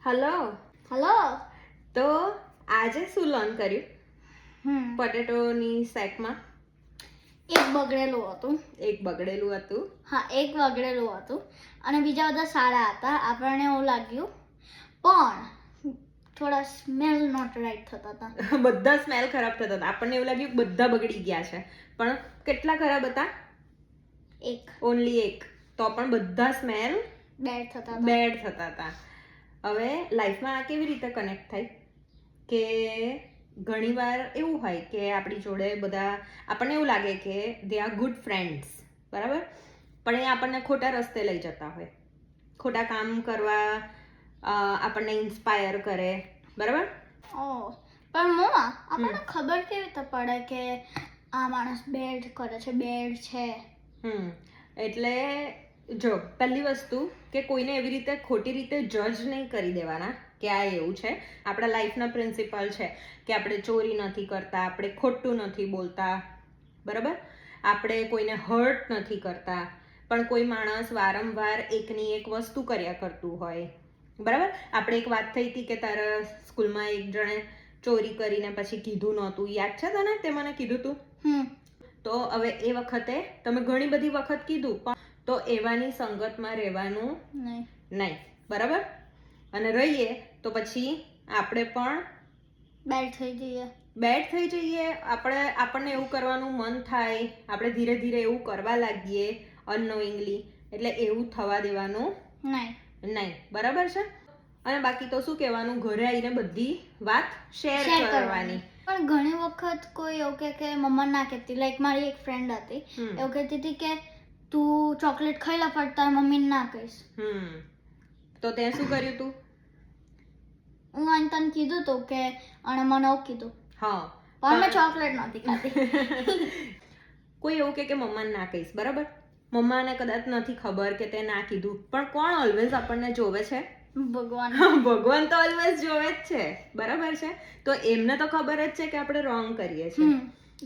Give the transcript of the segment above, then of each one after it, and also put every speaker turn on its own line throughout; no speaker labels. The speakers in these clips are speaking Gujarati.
Hello
hello.
તો આજે શું લર્ન કર્યું પોટેટોની શેકમાં?
એક બગડેલું હતું.
એક બગડેલું હતું.
હા, એક બગડેલું હતું અને બીજા બધા સારા હતા. આપણને એવું લાગ્યું, પણ થોડા સ્મેલ નોટ રાઈટ થતા હતા.
બધા સ્મેલ ખરાબ થતા હતા. આપણને એવું લાગ્યું કે બધા બગડી ગયા છે, પણ કેટલા ખરાબ હતા?
એક.
ઓનલી એક. તો પણ બધા સ્મેલ
બેડ થતા
બેડ થતા હતા. હવે લાઈફમાં આ કેવી રીતે કનેક્ટ થાય કે ઘણીવાર એવું હોય કે આપણી જોડે બધા આપણને એવું લાગે કે દે આર ગુડ ફ્રેન્ડ્સ, બરાબર, પણ એ આપણને ખોટા રસ્તે લઈ જતા હોય, ખોટા કામ કરવા આપણને ઇન્સ્પાયર કરે, બરાબર.
પણ મમ્મા, આપણને ખબર કેવી રીતે પડે કે આ માણસ બેડ કરે છે, બેડ છે?
એટલે જો, પહેલી વસ્તુ કે કોઈને એવી રીતે ખોટી રીતે જજ નહીં કરી દેવાના કે આ એવું છે. આપણા લાઈફના પ્રિન્સિપલ છે કે આપણે ચોરી નથી કરતા, આપણે ખોટું નથી બોલતા, બરાબર, આપણે કોઈને હર્ટ નથી કરતા. પણ કોઈ માણસ વારંવાર એકની એક વસ્તુ કર્યા કરતું હોય, બરાબર. આપણે એક વાત થઈ હતી કે તારા સ્કૂલમાં એક જણે ચોરી કરીને પછી કીધું નહોતું, યાદ છે તને? તે મને કીધું તું. તો હવે એ વખતે તમે ઘણી બધી વખત કીધું, પણ તો એવાની સંગતમાં રહેવાનું નહીં, બરાબર. અને રહીએ તો પછી આપણે પણ બેડ થઈ જઈએ. આપણને એવું કરવાનું મન થાય, આપણે ધીરે ધીરે એવું કરવા લાગીએ અનનોઇંગલી. એટલે એવું થવા દેવાનું નહીં, બરાબર છે. અને બાકી તો શું કહેવાનું, ઘરે આવીને બધી વાત શેર કરવાની.
પણ ઘણી વખત કોઈ એવું કે મમ્મા ના કહેતી, લાઈક મારી એક ફ્રેન્ડ હતી, એવું કહેતી હતી કે તું ચોકલેટ ખાઈ લે પણ તાર મમ્મીને ના કહીશ.
તો તે શું કર્યું તું?
હું આને તને કીધું તું કે અને મને એવું કીધું.
હા,
પણ મેં ચોકલેટ નથી ખાધી.
કોઈ એવું કે મમ્માને ના કહીશ, બરાબર. મમ્માને કદાચ નથી ખબર કે તે ના કીધું, પણ કોણ ઓલવેઝ આપણને જોવે છે?
ભગવાન.
ભગવાન તો ઓલવેઝ જોવે જ છે, બરાબર છે. તો એમને તો ખબર જ છે કે આપણે રોંગ કરીએ છીએ,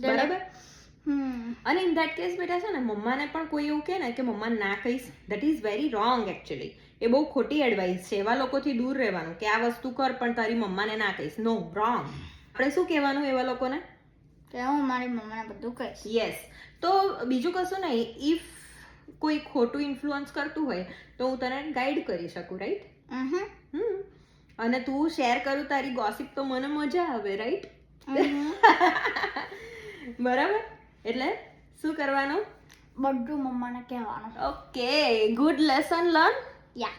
બરાબર. અને ઇન ધેટ કેસ બેટા છે ને, મમ્માને પણ કોઈ એવું કહે ને કે મમ્મા ના કહીશ, that is very wrong actually. એ બહુ ખોટી એડવાઇસ છે. એવા લોકોથી દૂર રહેવાનું કે આ વસ્તુ કર પણ તારી મમ્માને ના કહીશ. નો, રોંગ. આપણે શું કહેવાનું એવા લોકોને?
કે હું મારી મમ્માને બધું કહીશ.
યસ. તો બીજું કશું નહીં. ઇફ કોઈ ખોટું ઇન્ફ્લુઅન્સ કરતું હોય તો હું તને ગાઈડ કરી શકું, રાઈટ? અને તું શેર કરું તારી ગોસિપ તો મને મજા આવે, રાઈટ? બરાબર. એટલે શું કરવાનું?
બધું મમ્માને કહેવાનું.
Okay, good lesson learn.
યા.